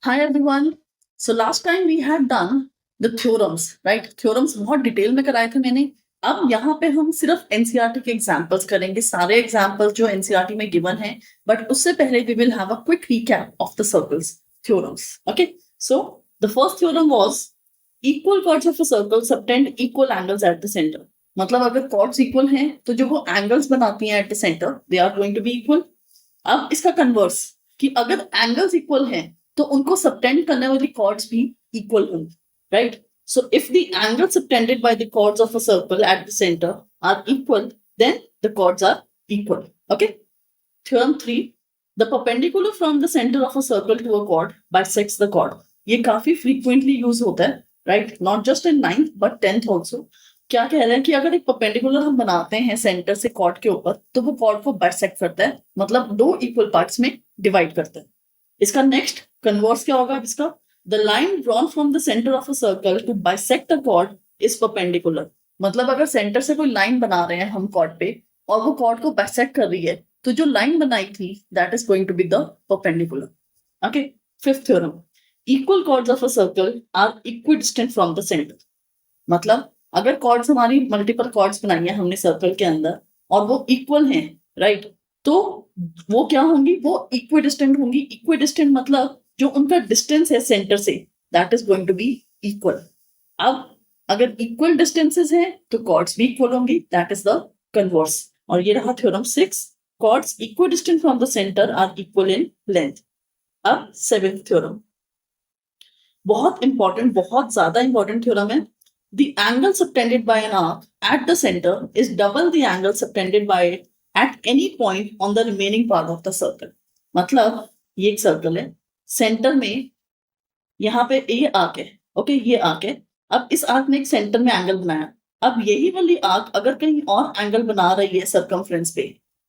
Hi everyone. So last time we had done the theorems, right? Theorems बहुत detail में कराए थे मैंने. अब यहाँ पे हम सिर्फ एनसीईआरटी के एग्जांपल्स करेंगे, सारे एग्जांपल्स जो एनसीईआरटी में गिवन है, बट उससे पहले we will have a quick recap of the circles theorems. Okay, so the first theorem was equal chords of a circle subtend equal angles at the center. मतलब अगर chords equal हैं तो जो वो angles बनाती हैं at the center they are going to be equal. अब इसका कन्वर्स कि अगर एंगल्स इक्वल हैं तो उनको सबटेंड करने वाली कॉर्ड्स भी इक्वल होंगी, right? So if the angle subtended by the chords of a circle at the centre are equal, then the chords are equal. Okay. Theorem 3, the perpendicular from the centre of a circle to a chord bisects the chord. ये काफी frequently use होता है, राइट? Not just in 9th but 10th also. क्या कह रहे हैं कि अगर एक परपेंडिकुलर हम बनाते हैं सेंटर से कॉर्ड के ऊपर तो वो कॉर्ड को बाइसेक्ट करता है, मतलब दो इक्वल पार्ट्स में डिवाइड करता है. इसका नेक्स्ट कन्वर्स क्या होगा इसका? The line drawn from the centre of a circle to bisect the chord is perpendicular. मतलब अगर सेंटर से कोई लाइन बना रहे हैं हम कॉर्ड पे और वो कॉर्ड को बाइसेक्ट कर रही है तो जो लाइन बनाई थी that is going to be the perpendicular. Okay. Fifth theorem, equal chords of a circle are equidistant from the centre. मतलब अगर कॉर्ड्स हमारी मल्टीपल कॉर्ड्स बनाई है हमने सर्कल के अंदर और वो इक्वल हैं, राइट? तो वो क्या होंगी? वो इक्विडिस्टेंट होंगी. इक्विडिस्टेंट मतलब जो उनका डिस्टेंस है सेंटर से that is going to be equal. अब अगर इक्वल डिस्टेंसेस हैं तो कॉर्ड्स भी इक्वल होंगी, दैट इज द कन्वर्स. और ये रहा theorem 6, chords equidistant from the centre are equal in length. अब सेवेंथ थ्योरम बहुत इंपॉर्टेंट, बहुत ज्यादा इंपॉर्टेंट थ्योरम है. The angle subtended by an arc at the center is double the angle subtended by it at any point on the remaining part of the circle. मतलब ये एक circle है, centre में यहाँ पे ये आर्क है, ओके, ये आर्क है. अब इस आर्क ने एक सेंटर में एंगल बनाया. अब यही वाली आर्क अगर कहीं और एंगल बना रही है सर्कमफ्रेंस पे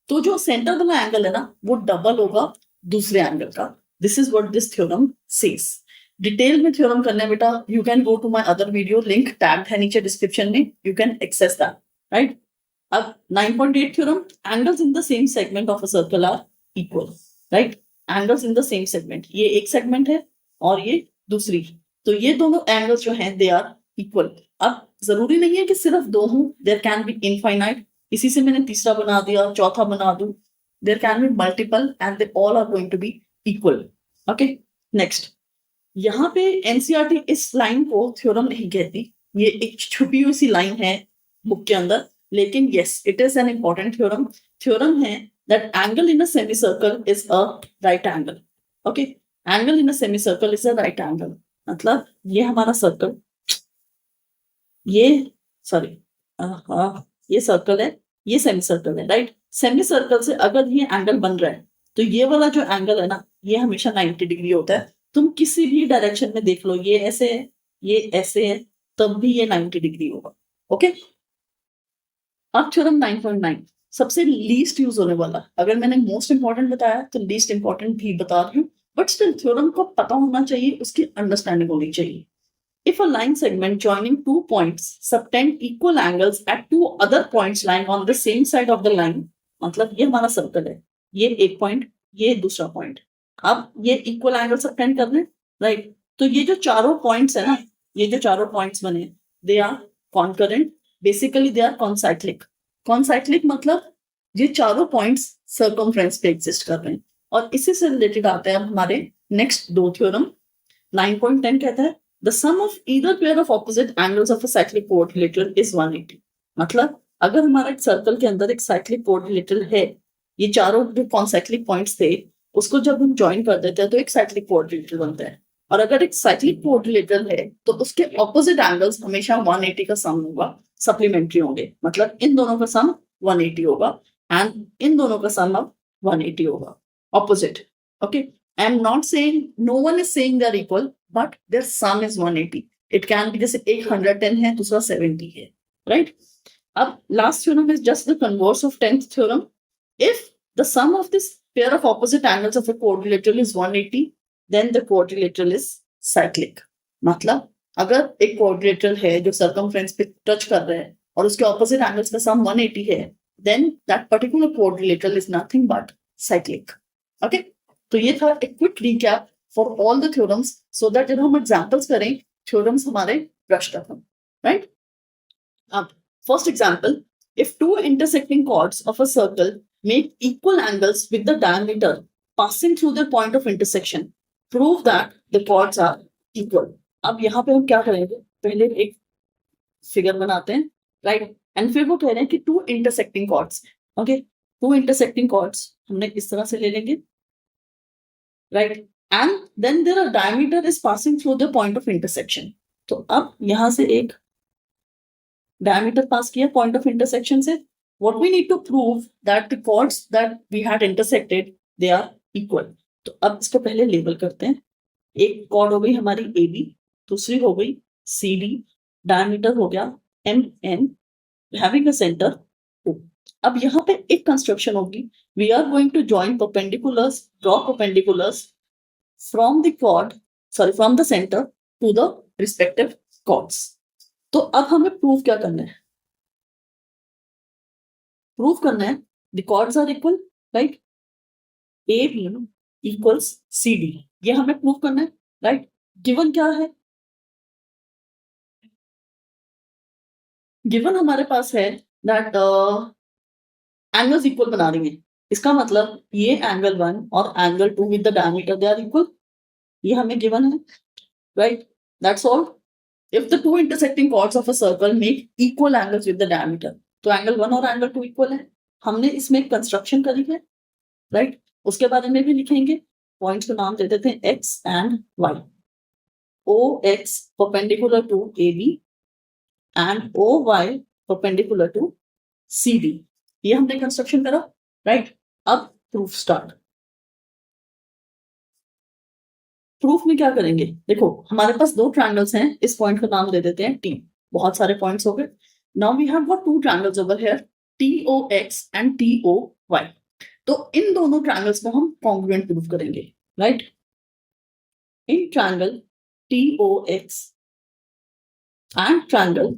तो जो सेंटर वाला एंगल है ना वो डबल होगा दूसरे एंगल का. This is what this theorem says. Detail में थ्योरम करना है बेटा, you can go to my other video, link tagged है नीचे डिस्क्रिप्शन में, you can access that, right? अब 9.8 theorem, angles in the same segment of a circle are equal, right? Angles in the same segment, ये एक segment है और ये दूसरी, तो ये दोनों एंगल्स जो हैं दे आर इक्वल. अब जरूरी नहीं है कि सिर्फ दो हों, देयर कैन बी इनफाइनाइट. इसी से मैंने तीसरा बना दिया, चौथा बना दूं, there can be multiple and they all are going to be equal. Okay. Next, यहाँ पे एनसीईआरटी इस लाइन को थ्योरम नहीं कहती, ये एक छुपी हुई सी लाइन है बुक के अंदर, लेकिन yes it is an important theorem. Theorem है that angle in a semi circle is a right angle. Okay, angle in a semi circle is a right angle. मतलब ये हमारा सर्कल, ये सॉरी ये सर्कल है, ये सेमी सर्कल है, right? Semi circle से अगर ये एंगल बन रहा है तो ये वाला जो एंगल है ना ये हमेशा 90 डिग्री होता है. तुम किसी भी डायरेक्शन में देख लो, ये ऐसे है, ये ऐसे है, तब भी ये 90 डिग्री होगा. ओके. अब थ्योरम 9.9 सबसे लीस्ट यूज होने वाला. अगर मैंने मोस्ट इंपॉर्टेंट बताया तो लीस्ट इंपॉर्टेंट भी बता रही हूँ, बट स्टिल थ्योरम को पता होना चाहिए, उसकी अंडरस्टैंडिंग होनी चाहिए. If a line segment joining two points subtend equal angles at two other points lying on the same side of the line, मतलब ये हमारा सर्कल है, ये एक पॉइंट, ये दूसरा पॉइंट, अब ये इक्वल एंगल सबटेंड कर रहे हैं, राइट? तो ये जो चारों पॉइंट्स है ना, ये जो चारों पॉइंट्स बने they are concurrent, basically they are concyclic. Concyclic मतलब ये चारों पॉइंट्स सर्कमफ्रेंस पे एग्जिस्ट कर रहे हैं. और इसी से रिलेटेड आते हैं हमारे नेक्स्ट दो थ्योरम. 9.10 कहता है the sum of either pair of opposite angles of a cyclic quadrilateral is 180. मतलब अगर हमारा एक सर्कल के अंदर एक साइक्लिक क्वाड्रिलेटरल है, ये चारों जो कॉन्साइक्लिक पॉइंट्स थे उसको जब हम ज्वाइन कर देते हैं तो एक साइक्लिक क्वाड्रिलेटरल बनता है. और अगर एक साइक्लिक क्वाड्रिलेटरल है तो उसके ऑपोजिट एंगल्स हमेशा 180 का सम होगा, सप्लीमेंट्री होंगे. मतलब इन दोनों का सम 180 होगा एंड इन दोनों का सम अब 180 होगा, opposite. Okay. I am not saying, no one is saying they are equal, but their sum is 180. It can be जैसे एक 110 है, दूसरा 70 है, right? अब last theorem is just the converse of 10th theorem. If the sum of this pair of opposite angles of a quadrilateral is 180, then the quadrilateral is cyclic. मतलब अगर एक quadrilateral है जो circumference पे touch कर रहा है और उसके opposite angles का sum 180 है, then that particular quadrilateral is nothing but cyclic. Okay? तो ये था एक quick recap for all the theorems, so that जब हम एग्जाम्पल्स करें थ्योरम्स हमारे ब्रश अप, राइट। अब first example, if two intersecting chords of a circle make equal angles with the diameter passing through their point of intersection, prove that the chords are equal. अब यहाँ पे हम क्या करेंगे, पहले एक फिगर बनाते हैं, राइट, एंड फिर वो कह रहे हैं कि two intersecting chords, okay, two intersecting chords हमने इस तरह से ले लेंगे, right, and then there diameter is passing through the point of intersection. तो अब यहां से एक डायमीटर पास किया पॉइंट ऑफ इंटरसेक्शन से, what we need to prove that the chords that we had intersected they are equal. तो अब इसको पहले लेबल करते हैं, एक कॉर्ड हो गई हमारी ए बी, दूसरी हो गई सी डी, डायमीटर हो गया M N, having a centre O। अब यहाँ पे एक कंस्ट्रक्शन होगी, we are going to join perpendiculars, draw perpendiculars from the chord, sorry from the centre to the respective chords. तो अब हमें प्रूव क्या करना है, प्रूव करना है the chords are equal, right, A B equals C D, ये हमें प्रूव करना है, राइट। गिवन क्या है, गिवन हमारे पास है दैट एंगल्स इक्वल बना रही है, इसका मतलब ये एंगल 1 और angle 2 with the diameter they are equal, ये हमें गिवन है, right, that's all. If the two intersecting chords of a circle make equal angles with the diameter, तो एंगल 1 और एंगल 2 इक्वल है, हमने इसमें एक कंस्ट्रक्शन करी है, राइट, उसके बारे में भी लिखेंगे, पॉइंट्स को नाम दे देते हैं x and y, OX perpendicular to AB and OY perpendicular to CD, ये हमने कंस्ट्रक्शन करा, राइट। अब प्रूफ स्टार्ट, प्रूफ में क्या करेंगे, देखो हमारे पास दो ट्रायंगल्स हैं, इस पॉइंट का नाम दे देते हैं टी, बहुत सारे पॉइंट्स हो गए, now we have got two triangles over here, TOX and TOY। तो इन दोनों ट्रायंगल्स को हम कॉन्ग्रुएंट प्रूफ करेंगे, right. In triangle TOX and triangle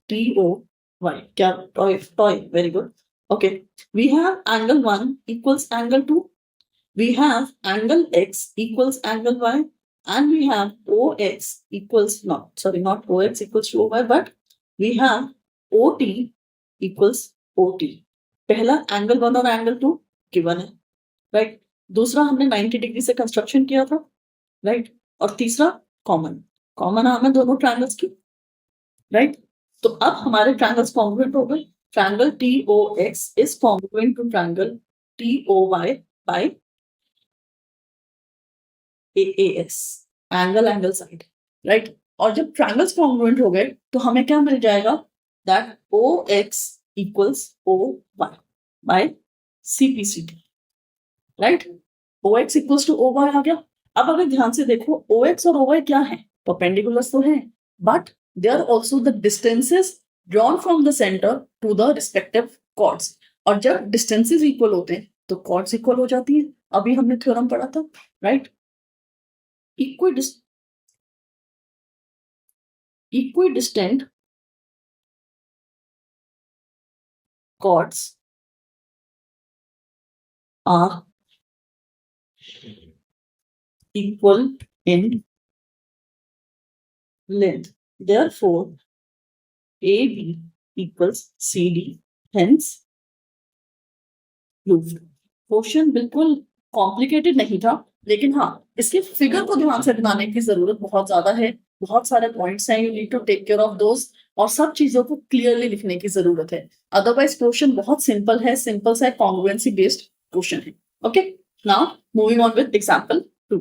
TOY, क्या toy toy, very good, okay, we have angle 1 equals angle 2, we have angle x equals angle y, and we have OX equals not OX equals to OY, but we have OT equals OT। पहला angle 1 और angle 2 given है, right, दूसरा हमने 90 degree से construction किया था, right, और तीसरा कॉमन नाम है दोनों ट्रायंगल्स की, राइट। तो अब हमारे ट्रायंगल्स कॉन्ग्रुएंट हो गए, triangle TOX is congruent to triangle TOY by AAS, angle side, right. और जब ट्रायंगल्स कॉन्ग्रुएंट हो गए तो हमें क्या मिल जाएगा, that OX equals OY by CPCD, right, OX equals to OY आ गया। अब अगर ध्यान से देखो OX और OY क्या है, परपेंडिकुलर्स तो हैं, but they are also the distances drawn from the centre to the respective chords, और जब डिस्टेंसेस इक्वल होते हैं तो कॉर्ड्स इक्वल हो जाती है, अभी हमने थ्योरम पढ़ा था, right. Equidistant chords are equal in length, therefore AB equals CD, hence proved। Question बिल्कुल कॉम्प्लिकेटेड नहीं था, लेकिन हाँ इसके फिगर को ध्यान से बनाने की जरूरत बहुत ज्यादा है, बहुत सारे पॉइंट्स हैं, you need to take care of those, और सब चीजों को क्लियरली लिखने की जरूरत है, अदरवाइज क्वेश्चन बहुत सिंपल है, सिंपल सा कॉन्ग्रुएंसी बेस्ड क्वेश्चन है, okay. Now moving on with example 2,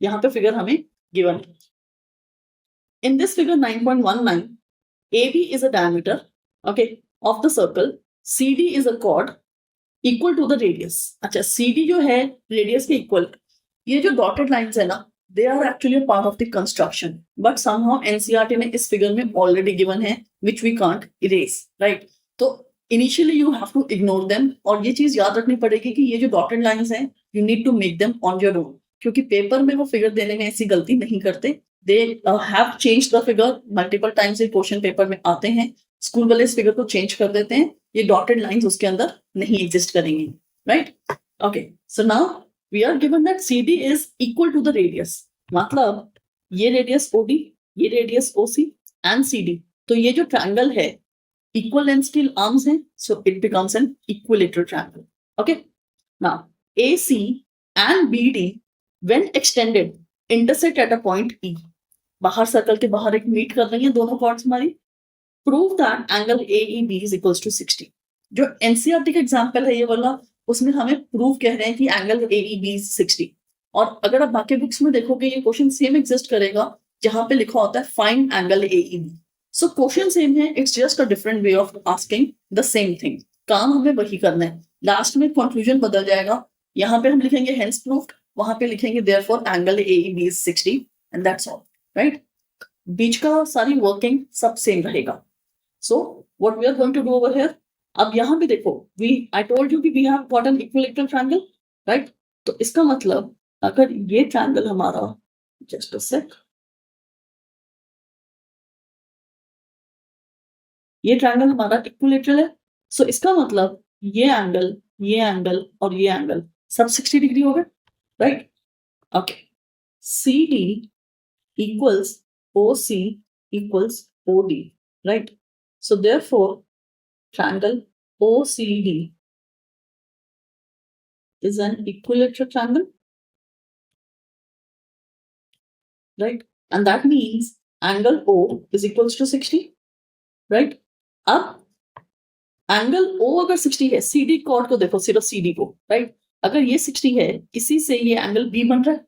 यहाँ पे फिगर हमें गिवन है, in this figure 9.19 AB is a diameter, okay, of the circle, CD is a chord equal to the radius। अच्छा, CD जो है radius के equal, ये जो डॉटेड लाइंस है ना, they are actually part of the construction, but somehow NCERT ने इस फिगर में ऑलरेडी गिवन है which we can't erase, right. तो initially you have to ignore them, और ये चीज याद रखनी पड़ेगी कि ये जो डॉटेड लाइंस हैं you need to make them on your own, क्योंकि पेपर में वो फिगर देने में ऐसी गलती नहीं करते, they have change the figure multiple times, ये क्वेश्चन पेपर में आते हैं, स्कूल वाले इस फिगर को चेंज कर देते हैं, ये डॉटेड लाइंस उसके अंदर नहीं एग्जिस्ट करेंगी, right, okay. So now we are given that C D is equal to the radius, मतलब ये रेडियस ओ डी, ये radius O C and C D, तो ये जो ट्रायंगल है equal length still arms हैं, so it becomes an equilateral triangle. Okay, now AC and BD when extended intersect at a point E. बाहर circle के बाहर एक मीट कर रही है दोनों कॉर्ड्स हमारी. Prove that angle AEB is equals to 60. जो NCERT का एग्जाम्पल है ये वाला, उसमें हमें प्रूव कह रहे हैं कि एंगल AEB is 60. और अगर आप बाकी बुक्स में देखोगे ये क्वेश्चन सेम एग्जिस्ट करेगा जहां पे लिखा होता है find angle AEB. So question same है, it's just a different way of asking the same thing. काम हमें वही करना है, लास्ट में कंक्लूजन बदल जाएगा. यहाँ पे हम लिखेंगे हेंस प्रूव्ड, वहां पे लिखेंगे therefore angle AEB is 60 and that's all, right. बीच का सारी वर्किंग सब सेम रहेगा. So what we are going to do over here, अब यहाँ पे देखो, आई टोल्ड यू कि we have got an equilateral triangle, right. तो इसका मतलब अगर ये ट्रायंगल हमारा, जस्ट अ सेक, ये ट्रायंगल हमारा इक्विलैटरल है, सो इसका मतलब ये एंगल और ये एंगल सब 60 डिग्री हो गए, right. Okay, C D equals O C equals O D, right. So therefore triangle OCD is an equilateral triangle, right? And that means angle O is equals to 60, right? अब angle O अगर 60 है, CD cord को देखो, सिर्फ CD को, right. अगर ये 60 है, इसी से ये एंगल B बन रहा है.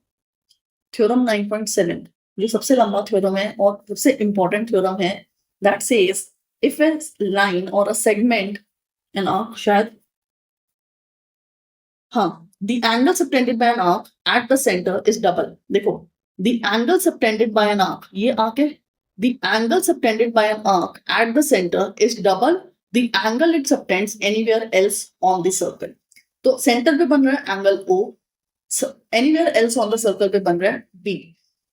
थ्योरम 9.7 जो सबसे लंबा थ्योरम है और सबसे इंपॉर्टेंट थ्योरम है, that says if a line or a segment, you know, शायद हाँ, the angle subtended by an arc at the center is double. देखो, the angle subtended by an arc, ये arc है, the angle subtended by an arc at the center is double the angle it subtends anywhere else on the circle. तो centre पे बन रहा है angle O, anywhere else on the circle पे बन रहा है B.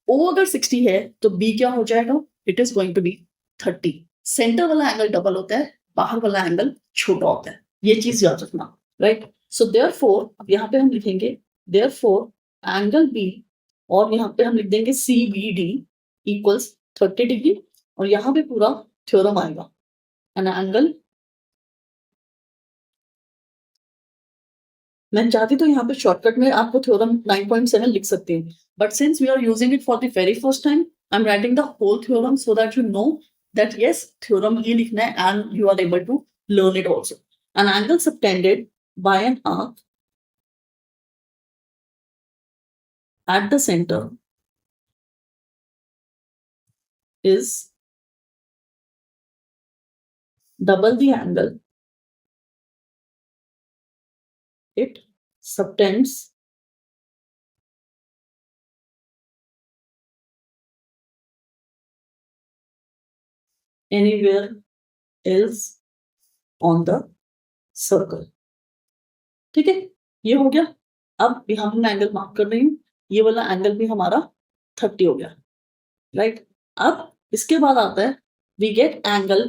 O अगर 60 है तो B क्या हो जाएगा, it is going to be 30. Centre वाला एंगल डबल होता है, बाहर वाला एंगल छोटा होता है, ये चीज याद रखना, राइट. सो देयरफॉर अब यहाँ पे हम लिखेंगे देयरफॉर एंगल बी, और यहाँ पे हम लिख देंगे CBD इक्वल्स 30 डिग्री, और यहाँ पे पूरा थ्योरम आएगा. एन एंगल, मैं चाहती तो यहाँ पे शॉर्टकट में आपको थ्योरम 9.7 लिख सकती हूँ, but since we are using it for the very first time, I am writing the whole theorem so that you know that yes, theorem ही लिखना है and you are able to learn it also. An angle subtended by an arc at the center is double the angle it subtends anywhere else on the circle. ठीक है, ये हो गया. अब यहाँ पे मैं एंगल मार्क कर रही हूँ, ये वाला एंगल भी हमारा 30 हो गया, राइट. अब इसके बाद आता है we get angle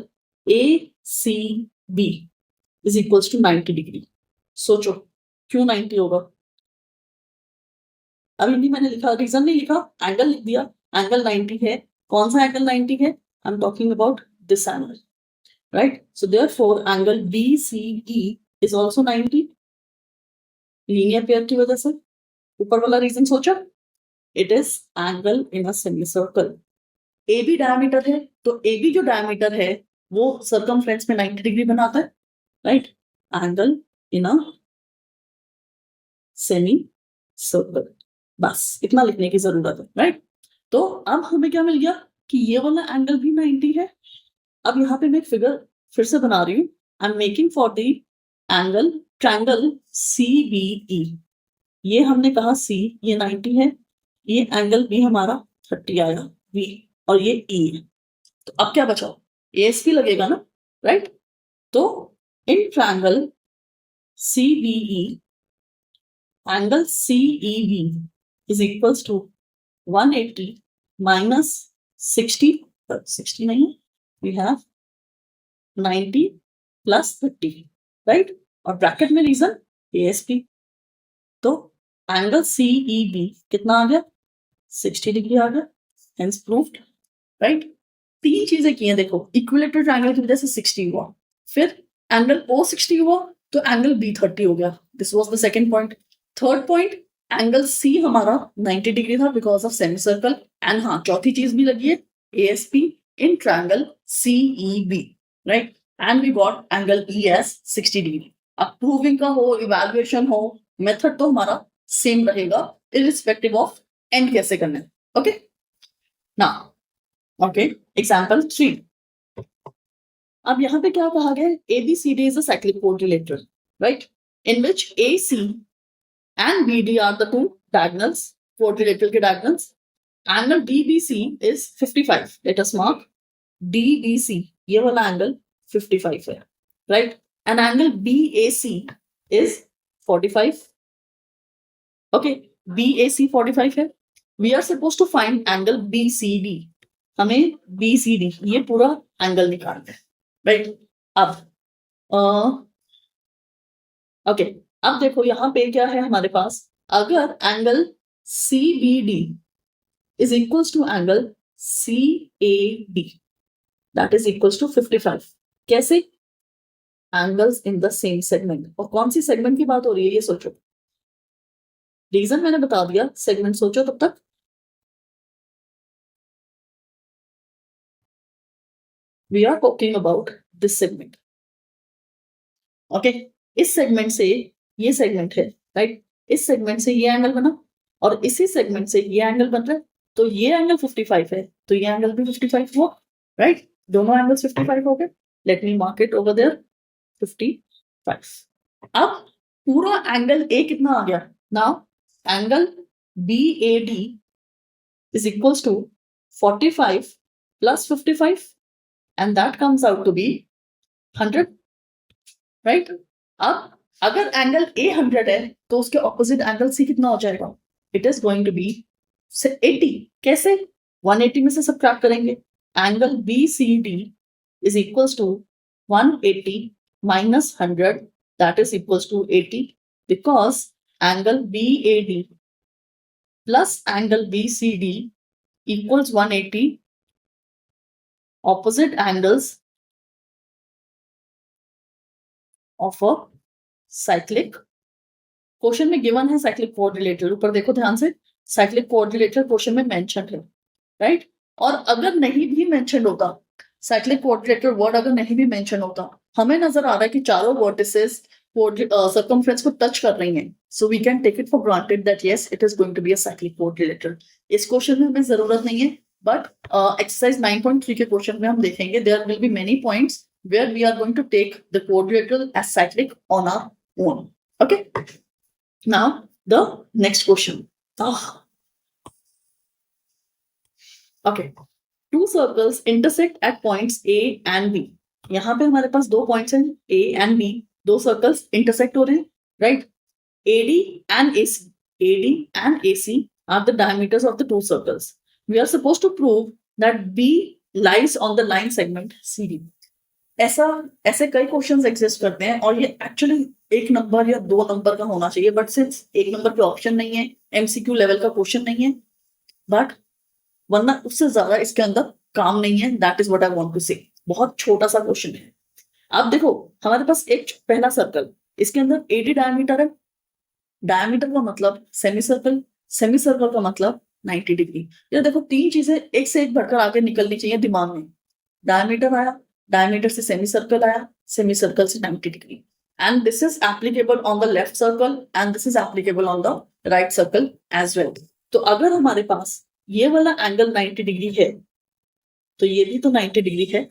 ACB is equals to 90 degree. सोचो क्यों 90 होगा, अभी नहीं मैंने लिखा, रीजन नहीं लिखा, एंगल लिख दिया. एंगल 90 है, कौन सा एंगल 90 है, I am talking about this angle, right. So therefore angle BCE is also 90, linear pair की वजह से. ऊपर वाला रीजन सोचा, it is angle in a semi circle. AB diameter है, तो AB जो डायमीटर है वो सर्कमफ्रेंस में 90 डिग्री बनाता है, right. Angle in a semi circle, बस इतना लिखने की जरूरत है, राइट. तो अब हमें क्या मिल गया कि ये वाला एंगल भी 90 है. अब यहाँ पे मैं एक फिगर फिर से बना रही हूँ, I am making for the angle triangle CBE. ये हमने कहा C ये 90 है, ये एंगल B हमारा 30 आया B, और ये E है. तो अब क्या बचा, ASP लगेगा ना, राइट. तो in triangle CBE angle CEB is equals to 180 minus 60 नहीं, we have 90 plus 30, right. और ब्रैकेट में रीजन ASP. तो एंगल CEB कितना आ गया 60 डिग्री आ गया, हेंस प्रूव्ड, राइट। तीन चीजें की हैं देखो, इक्विलेटरल ट्रायंगल की वजह से 60 हुआ, फिर एंगल O60 हुआ तो एंगल B30 हो गया, this was the second point. Third point, angle C हमारा 90 डिग्री था because of semi circle, and हाँ चौथी चीज भी लगी है ASP in triangle CEB, right, and we got angle E as 60 degree. अब प्रूविंग का हो, इवैल्यूएशन हो, मेथड तो हमारा सेम रहेगा इरिस्पेक्टिव ऑफ एंड कैसे करना है, ओके। Now okay, example 3। अब यहाँ पे क्या कहा गया है, ABCD is a cyclic quadrilateral, right, in which AC and BD are the two diagonals, quadrilateral के diagonals. Angle DBC is 55. Let us mark DBC, ये वाला angle 55 है, right, and angle BAC is 45. Okay, BAC 45 है. We are supposed to find angle BCD. हमें BCD ये पूरा angle निकालना है, राइट। अब ओके, अब देखो यहाँ पे क्या है हमारे पास, अगर angle CBD is equals to angle CAD that is equals to 55, कैसे, angles in the same segment. और कौन सी सेगमेंट की बात हो रही है ये सोचो, रीजन मैंने बता दिया, सेगमेंट सोचो तब तक। We are talking about this segment, okay. इस सेगमेंट से ये सेगमेंट है, राइट, इस सेगमेंट से ये एंगल बना और इसी सेगमेंट से ये एंगल बन रहा है, तो ये एंगल 55 है तो ये एंगल भी 55 हुआ, राइट, दोनों एंगल्स 55 हो गए। Let me mark it over there 55। अब पूरा एंगल A कितना आ गया, now angle BAD is equals to 45 plus 55 and that comes out to be 100, right. अब अगर एंगल A 100 है तो उसके ऑपोजिट एंगल C कितना हो जाएगा, it is going to be 80। कैसे, 180 में से सबट्रैक्ट करेंगे, angle BCD is equals to 180 minus 100 that is equals to 80 because angle BAD plus angle BCD equals 180, opposite angles of a cyclic, question में given है cyclic coordinator, ऊपर देखो ध्यान से, साइक्लिक कोऑर्डिनेटर क्वेश्चन में मेंशन है, right. और अगर नहीं भी मेंशन होता, साइक्लिक कोऑर्डिनेटर वर्ड अगर नहीं भी मेंशन होता, हमें नजर आ रहा है कि चारों वर्टिसेस सर्कमफ्रेंस को टच कर रही हैं, so we can take it for granted that yes it is going to be a cyclic coordinator. इस क्वेश्चन में हमें जरूरत नहीं है, बट एक्सरसाइज 9.3 के क्वेश्चन में हम देखेंगे there will be many points where we are going to take the coordinator as cyclic on our own, okay. Now the next question. Okay. Two circles intersect at points A and B. यहाँ पे हमारे पास दो points हैं A and B, दो circles intersect हो रहे हैं, right. AD and AC, AD and AC are the diameters of the two circles. We are supposed to prove that B lies on the line segment CD. ऐसे कई questions exist करते हैं और ये actually 1 number या 2 number का होना चाहिए, बट सिंस 1 नंबर के ऑप्शन नहीं है, MCQ लेवल का क्वेश्चन नहीं है, बट वरना उससे ज्यादा इसके अंदर काम नहीं है, that is what I want to say. बहुत छोटा सा क्वेश्चन है। अब देखो हमारे पास एक पहला सर्कल, इसके अंदर 80 डायमीटर है, डायमीटर का मतलब सेमी सर्कल का मतलब 90 डिग्री। ये देखो तीन चीजें एक से एक बढ़कर आगे निकलनी चाहिए दिमाग में, डायमीटर आया, डायमीटर से सेमी सर्कल आया, सेमी सर्कल से 90 degree, and this is applicable on the left circle and this is applicable on the right circle as well. तो अगर हमारे पास ये वाला एंगल 90 डिग्री है तो ये भी तो 90 डिग्री है,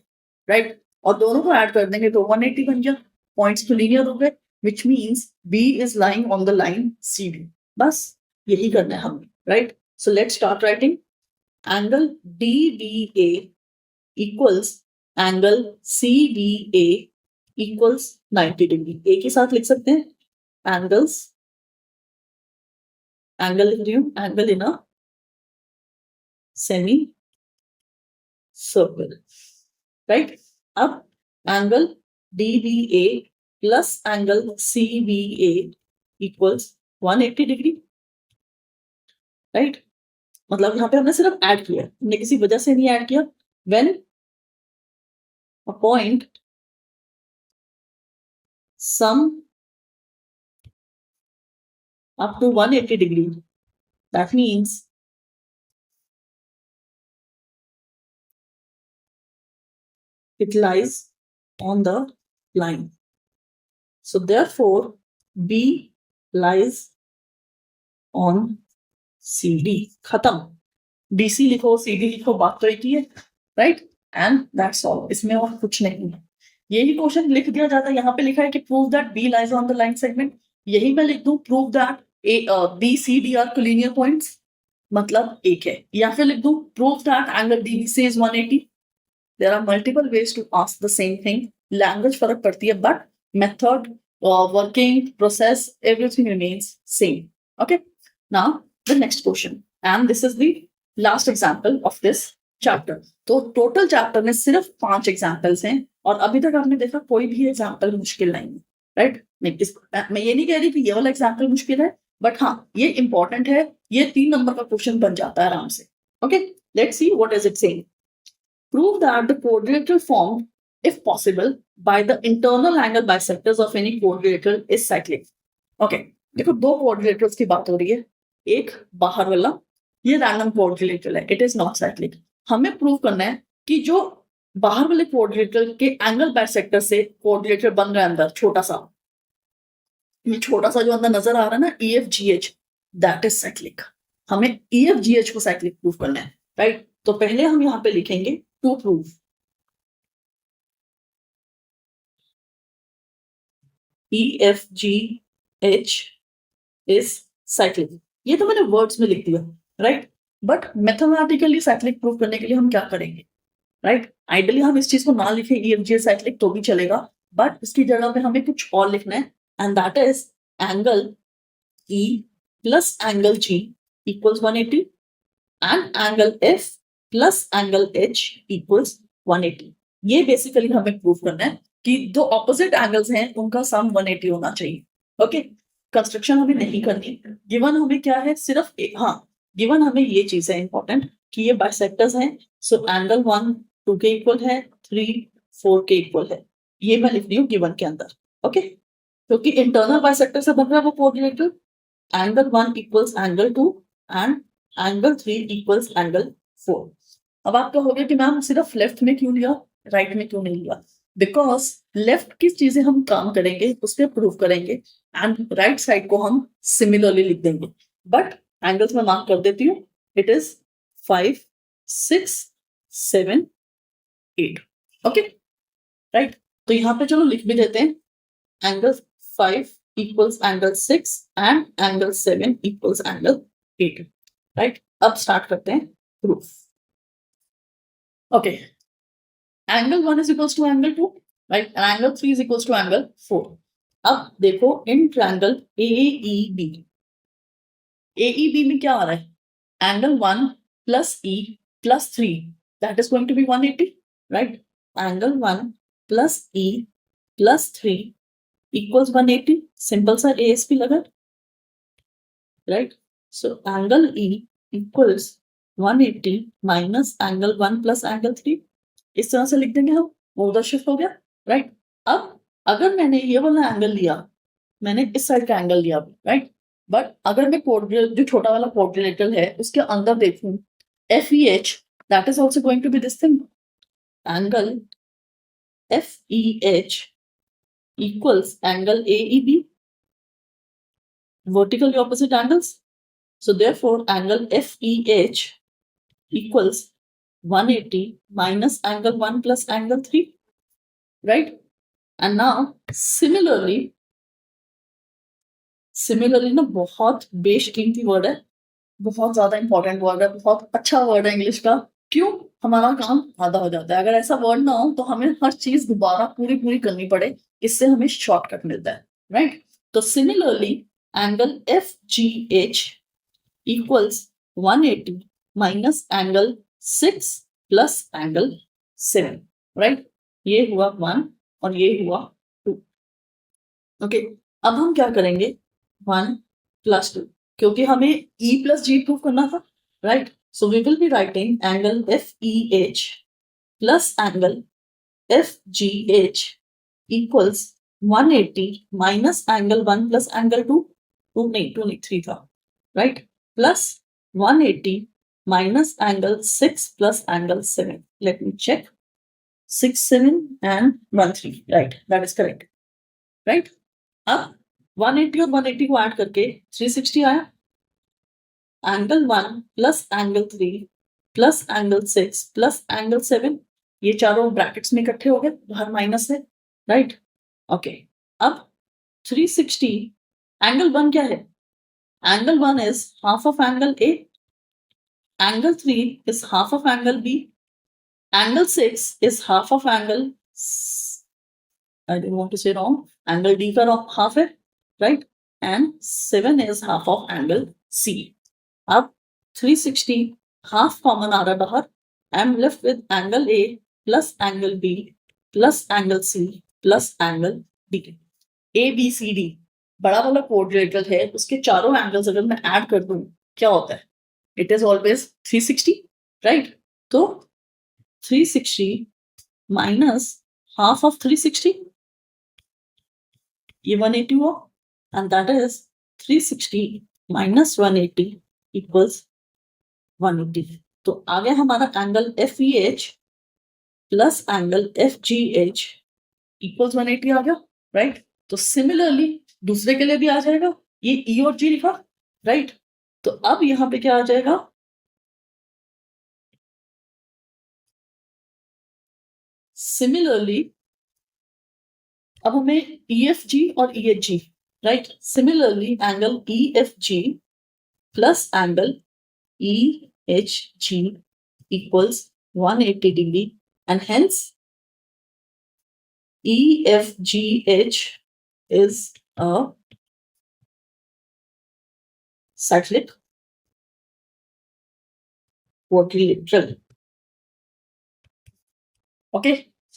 राइट, और दोनों को ऐड कर देंगे तो 180 बन गया, पॉइंट्स तो लीनियर हो गए, which means B is lying on the line CD। बस यही करना है हमें, right. So let's start writing angle DBA equals angle CBA equals 90 degree. एक ही साथ लिख सकते हैं एंगल लिख रही हूं, angle in a semi circle, right. अब angle DBA plus angle CBA equals 180 degree, right, मतलब यहाँ पे हमने सिर्फ ऐड किया, हमने किसी वजह से नहीं ऐड किया। When a point sum up to 180 degree, that means it lies on the line. So therefore, B lies on CD. खत्म। BC लिखो, CD लिखो, बात तो एक ही है, राइट? एंड दैट्स ऑल, इसमें और कुछ नहीं है। यही क्वेश्चन लिख दिया जाता है, यहाँ पे लिखा है कि prove that B lies on the line segment, यही मैं लिख दूं prove that B C D are collinear points, मतलब एक है, या फिर लिख दूं prove that angle DBC is 180। There are multiple ways to ask the same thing. Language फर्क पड़ती है, but method, working, process, everything remains same. Okay. Now the next question, and this is the last example of this chapter. तो total chapter में सिर्फ 5 examples हैं, और अभी तक आपने देखा कोई भी example मुश्किल नहीं है, right? मैं ये नहीं कह रही कि ये वाला example मुश्किल है, but हाँ ये important है, ये 3 नंबर का क्वेश्चन बन जाता है आराम से। Okay, let's see what is it saying. Prove that the quadrilateral formed, if possible, by the internal angle bisectors of any quadrilateral is cyclic. Okay, देखो दो quadrilaterals की बात हो रही है, एक बाहर वाला, ये रैंडम quadrilateral है, it is not cyclic. हमें प्रूव करना है कि जो बाहर वाले quadrilateral के एंगल बाइसेक्टर से quadrilateral बन रहा है अंदर छोटा सा, ये छोटा सा जो अंदर नजर आ रहा है ना EFGH, दैट इज साइक्लिक। हमें EFGH को साइक्लिक प्रूव करना है, राइट? तो पहले हम यहाँ पे लिखेंगे to prove EFGH is cyclic. ये तो मैंने वर्ड्स में लिख दिया, right? But mathematically cyclic prove करने के लिए हम क्या करेंगे, राइट? आइडियली हम इस चीज को ना लिखे EFGH साइक्लिक तो भी चलेगा, बट इसकी जगह पे हमें कुछ और लिखना है, and that is angle E plus angle G equals 180 and angle F plus angle H equals 180. ये बेसिकली हमें प्रूव करना है कि दो ऑपोजिट एंगल्स हैं उनका सम 180 होना चाहिए। ओके, कंस्ट्रक्शन हमें नहीं करनी, गिवन हमें क्या है, सिर्फ हाँ गिवन हमें ये चीज है इंपॉर्टेंट कि ये बाइसेक्टर्स हैं, सो एंगल 1 2 के इक्वल है, 3 4 के इक्वल है, ये मैं लिख रही हूँ गिवन के अंदर। ओके, क्योंकि इंटरनल बाइसेक्टर से बन रहा है वो coordinator, angle 1 equals angle 2 and angle 3 equals angle 4. अब आप कहोगे कि मैम सिर्फ लेफ्ट में क्यों लिया, राइट में क्यों नहीं लिया? बिकॉज लेफ्ट की चीजें हम काम करेंगे, उस पर प्रूव करेंगे, एंड राइट साइड को हम सिमिलरली लिख देंगे। बट एंगल्स में मार्क कर देती हूँ, इट इज 5 6 7 8। Okay, right? तो यहाँ पे चलो लिख भी देते हैं, angle 5 equals angle 6 and angle 7 equals angle 8, right? अब स्टार्ट करते हैं proof. Okay, angle 1 is equals to angle 2, right? And angle 3 is equals to angle 4. अब देखो इन ट्रायंगल AEB, AEB में क्या आ रहा है, angle 1 plus E plus 3, that is going to be 180, right? Angle 1 plus E plus 3 equals 180, simple सा ASP लगा, right? So angle E equals 180 minus angle 1 plus angle 3, इस तरह से लिख देंगे हम, वो उधर शिफ्ट हो गया, राइट? अब अगर मैंने ये वाला एंगल लिया, मैंने इस साइड का एंगल लिया, राइट? बट अगर मैं जो छोटा वाला क्वाड्रिलेटरल है उसके अंदर देखूं FEH, that is also going to be this thing, angle FEH equals angle AEB, vertically opposite angles. So therefore angle FEH equals 180 minus angle 1 plus angle 3, right? And now similarly ना बहुत बेशकीमती word है, बहुत ज्यादा important word है, बहुत अच्छा word है इंग्लिश का, क्यों? हमारा काम आधा हो जाता है, अगर ऐसा वर्ड ना हो तो हमें हर चीज दोबारा पूरी करनी पड़े, इससे हमें शॉर्टकट मिलता है, राइट? तो similarly angle FGH equals 180 minus angle 6 plus angle 7, right? ये हुआ 1 और ये हुआ 2। ओके, अब हम क्या करेंगे, 1 plus 2 क्योंकि हमें E plus G प्रूव करना था, right? So we will be writing angle FEH plus angle FGH equals 180 minus angle 1 plus angle 2, 2 नहीं 3 था, right? Plus 180 minus angle 6 plus angle 7. Let me check. 6, 7 and 1, 3. Right, that is correct. Right? अब 180 और 180 को add करके 360 आया. Angle 1 plus angle 3 plus angle 6 plus angle 7, ये चारों brackets में इकट्ठे हो गए, बाहर माइनस है, राइट? ओके, अब 360 एंगल 1 क्या है? Angle 1 is half of angle A, angle 3 is half of angle B, angle 6 is half of angle, I don't want to say wrong, angle D का half है, right? And 7 is half of angle C. अब 360 half common आ रहा बाहर. I'm left with angle A plus angle B plus angle C plus angle D. A B C D बड़ा वाला quadrilateral है, उसके चारों एंगल्स अगर मैं ऐड कर दूं क्या होता है? It is always 360, right? तो 360 minus half of 360, ये 180 हुआ, and that is 360 minus 180 equals 180. तो आ गया हमारा angle FEH plus angle FGH equals 180 आ गया, राइट? तो सिमिलरली दूसरे के लिए भी आ जाएगा, ये E और G लिखा, राइट? तो अब यहां पे क्या आ जाएगा? सिमिलरली अब हमें EFG और EHG, right? Similarly angle EFG plus angle EHG equals 180 degree, and hence EFGH is a cyclic quadrilateral. Okay,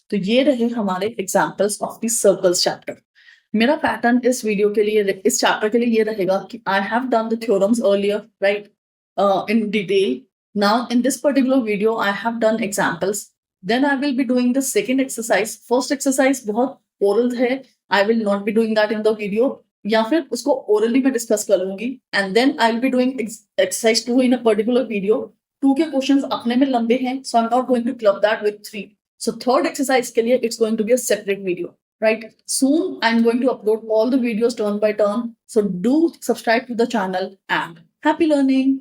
तो ये रहे हमारे examples of the circles chapter. मेरा पैटर्न इस वीडियो के लिए, इस चैप्टर के लिए ये रहेगा कि I have done the theorems earlier, right, in detail. Now in this particular video I have done examples. Then I will be doing the second exercise. First exercise बहुत ओरल है, I will not be doing that in the video, या फिर उसको orally में discuss कर लूंगी. And then I will be doing exercise 2 in a particular video. 2 के questions अपने में लंबे हैं, so I am not going to club that with 3. So third exercise के लिए it's going to be a separate video, right? Soon I'm going to upload all the videos turn by turn. So do subscribe to the channel and happy learning.